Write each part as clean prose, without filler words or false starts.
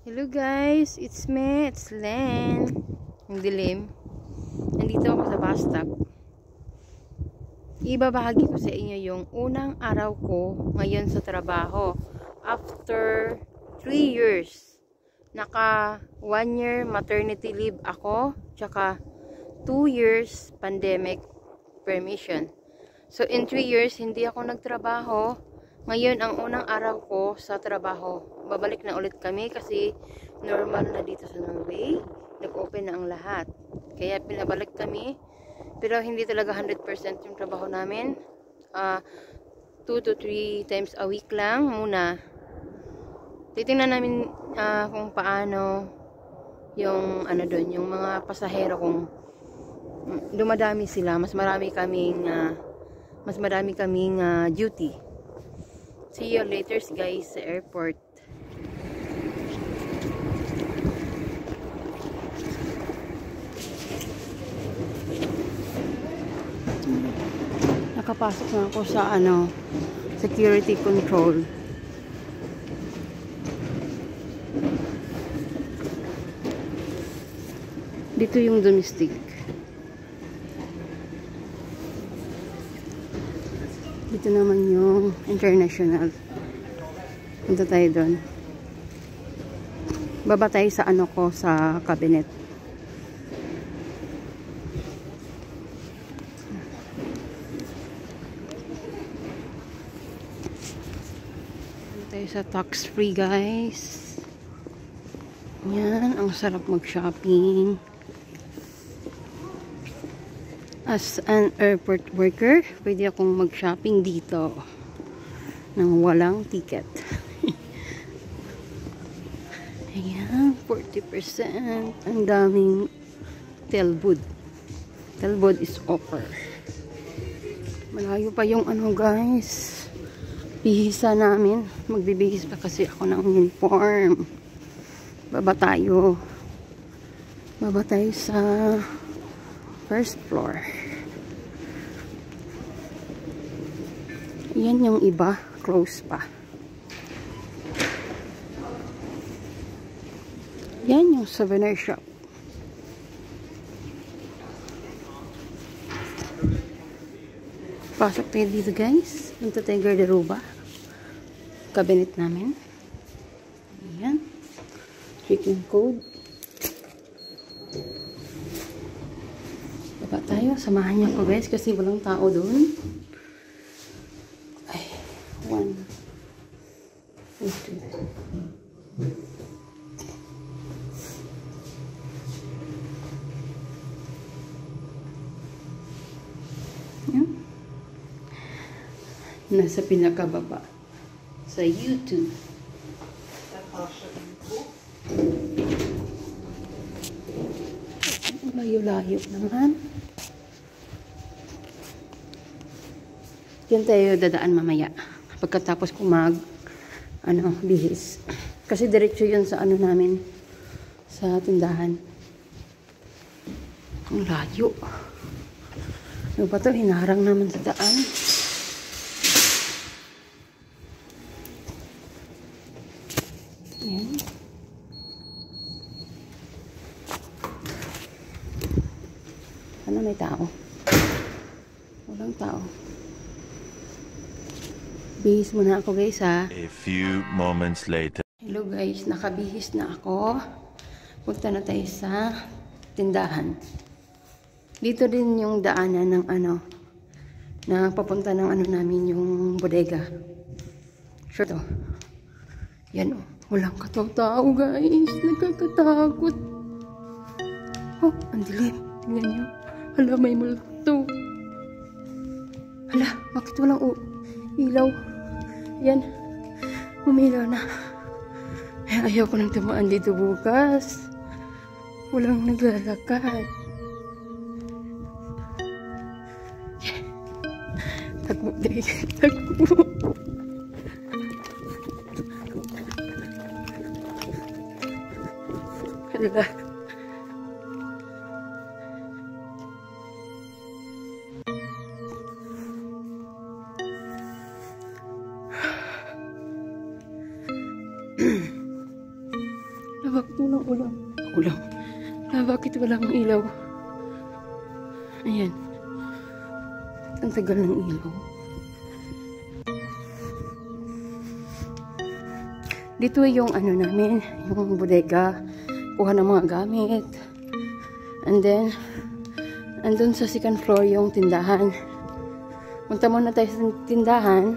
Hello guys, it's me, it's Len. Ang dilim. Nandito ako sa bus stop. Ibabahagi ko sa inyo yung unang araw ko ngayon sa trabaho. After 3 years. Naka 1 year maternity leave ako. Tsaka 2 years pandemic permission. So in 3 years, hindi ako nagtrabaho. Ngayon, ang unang araw ko sa trabaho. Babalik na ulit kami kasi normal na dito sa Norway. Nag-open na ang lahat. Kaya pinabalik kami. Pero hindi talaga 100% yung trabaho namin. 2 to 3 times a week lang muna. Titingnan namin kung paano yung doon, yung mga pasahero kung dumadami sila. Mas marami kaming duty. See you later guys sa airport. Nakapasok na ako sa security control. Dito yung domestic. Dito naman yung international. Punta tayo doon. Baba tayo sa sa cabinet. Punta tayo sa tax free guys. Yan, ang sarap mag-shopping. As an airport worker, pwede akong mag-shopping dito nang walang ticket. Ayan, 40%. Ang daming Telbud. Telbud is offer. Malayo pa yung guys. Bihisa namin. Magbibihis pa kasi ako ng uniform. Baba tayo. Baba tayo sa first floor. Yan yung iba, close pa. Yan yung souvenir shop. Pasok tayo dito guys. Punta tayo garderoba. Cabinet namin. Ayan. Chicken code. Baba tayo. Samahan niyo ko guys kasi walang tao doon. Ay, 1, 2. Yan. Nasa pinakababa. Sa YouTube. Layo-layo naman. Yan tayo dadaan mamaya. Pagkatapos ko bihis. Kasi diretso yun sa namin. Sa tindahan. Ang layo. Ano ba ito? Hinaharang naman sa daan. Ayan. Ano may tao? Walang tao. Bihis muna ako guys ha. A few moments later. Hello guys, nakabihis na ako. Punta na tayo sa tindahan. Dito din yung daanan ng na papunta ng namin yung bodega. Sure to. Yan walang kataw-tao guys. Nagkakatakot. Oh, ang dilim. Tingnan nyo. Hala, may multo. Hala, bakit walang ilaw? Yan. Umilaw na. Ayaw ko nang tumaan dito bukas. Walang naglalakad. Takbo din. Takbo. Hala. Bakit walang ulam? Ulam. Bakit walang ilaw? Ayan. Ang tagal ng ilaw. Dito yung ano namin, yung bodega. Kuha ng mga gamit. And then, andun sa second floor yung tindahan. Punta muna tayo sa tindahan.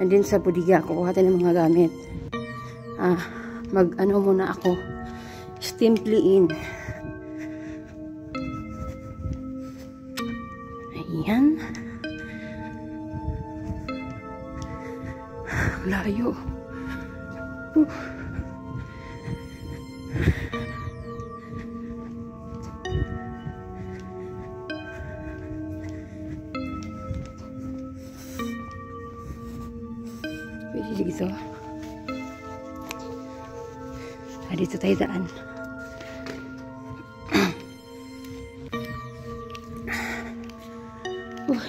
And then sa bodega, kukuha tayo ng mga gamit. Mag-ano muna ako. Stimply-in. Ayan. Layo. Pwede dito. Dito tayo daan.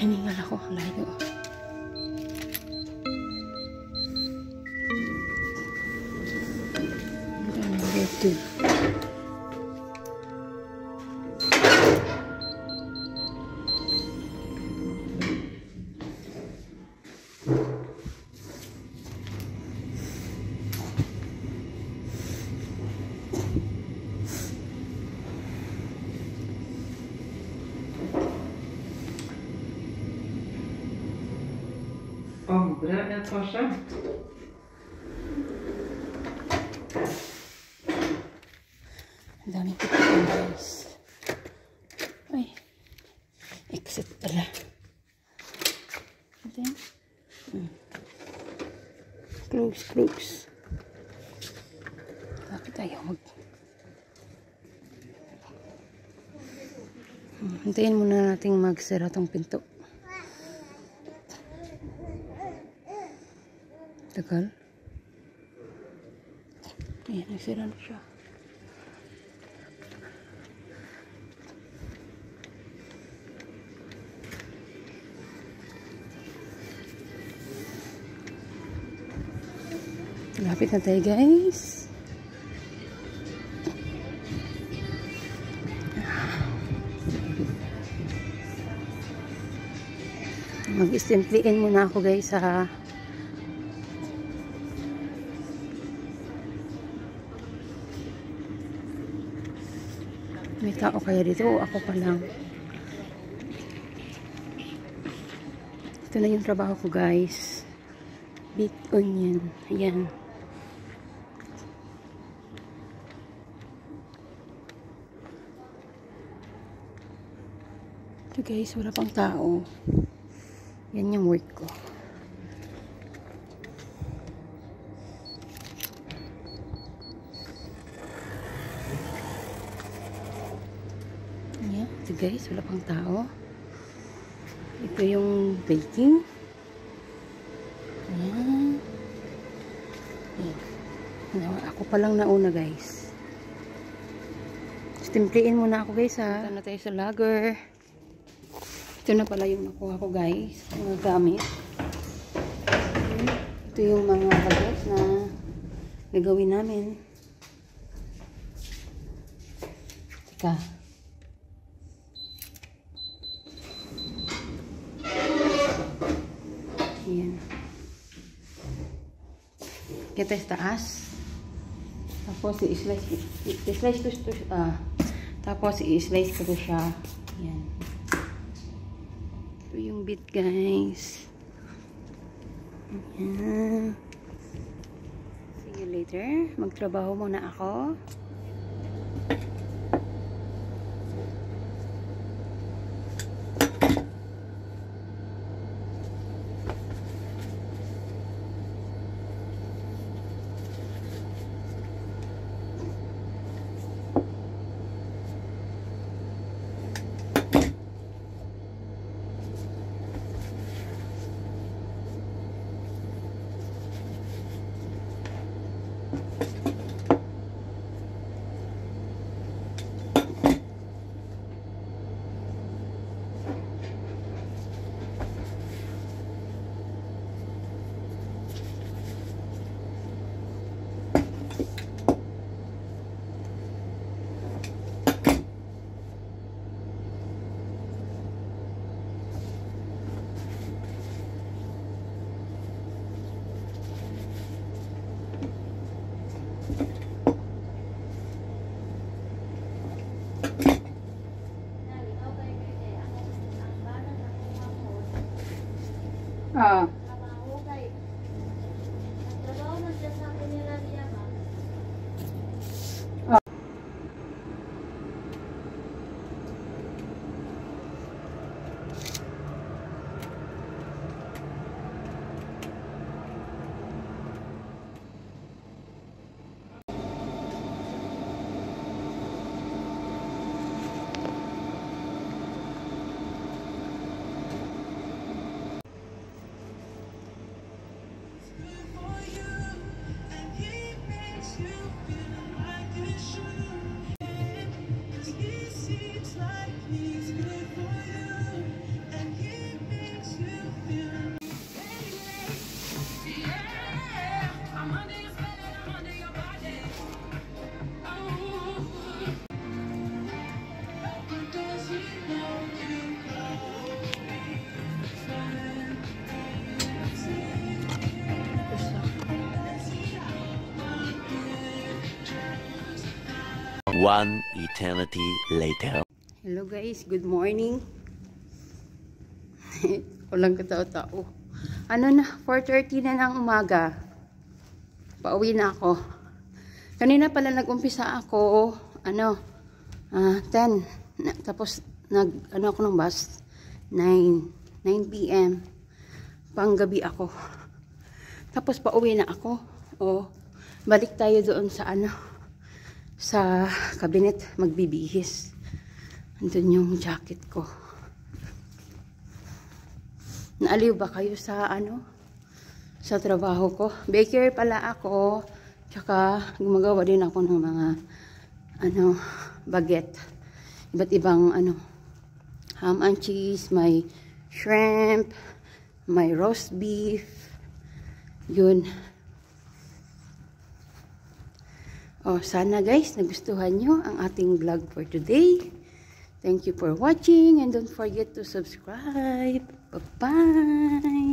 Hiningal ako. Layo. Dito. Andre etasje. Ang daming pipiliin, guys. Ay. Exit pala. And then, close. Bakit ayaw hintayin muna nating magsara tong pinto. Tagal. Ayan, nagsira na siya. Lapit na tayo, guys. Mag-stimply-in muna ako, guys, sa may tao kaya dito o ako pa lang. Ito na yung trabaho ko, guys. Bit onion. Ayan. Ito, guys, wala pang tao. Yan yung work ko. Ayan. Ito, guys, wala pang tao. Ito yung baking. Ayan. Ayan. Ako pa lang nauna, guys. Stimpliin muna ako, guys, ha. Ito na tayo sa lager. Ito na pala yung nakuha ko, guys. Mga gamit. Ito yung mga bags na gagawin namin. Teka. Ayan. Kita sa taas. Tapos i-slice to tapos i-slice ko siya. Ayan. Ito yung bit, guys. Ayan. See you later. Magtrabaho muna ako. Ah. One eternity later. Hello guys, good morning. Walang katao-tao. Ano na, 4:30 na ng umaga. Pauwi na ako. Kanina pala nag-umpisa ako, 10. Tapos ako ng bus, 9 p.m. Panggabi ako. Tapos pauwi na ako. Balik tayo doon sa cabinet magbibihis. Andun yung jacket ko. Naaliw ba kayo sa sa trabaho ko? Baker pala ako. Tsaka gumagawa din ako ng mga baguette. Iba't ibang ham and cheese, may shrimp, may roast beef. Yun. Sana guys, nagustuhan nyo ang ating vlog for today. Thank you for watching and don't forget to subscribe. Bye-bye!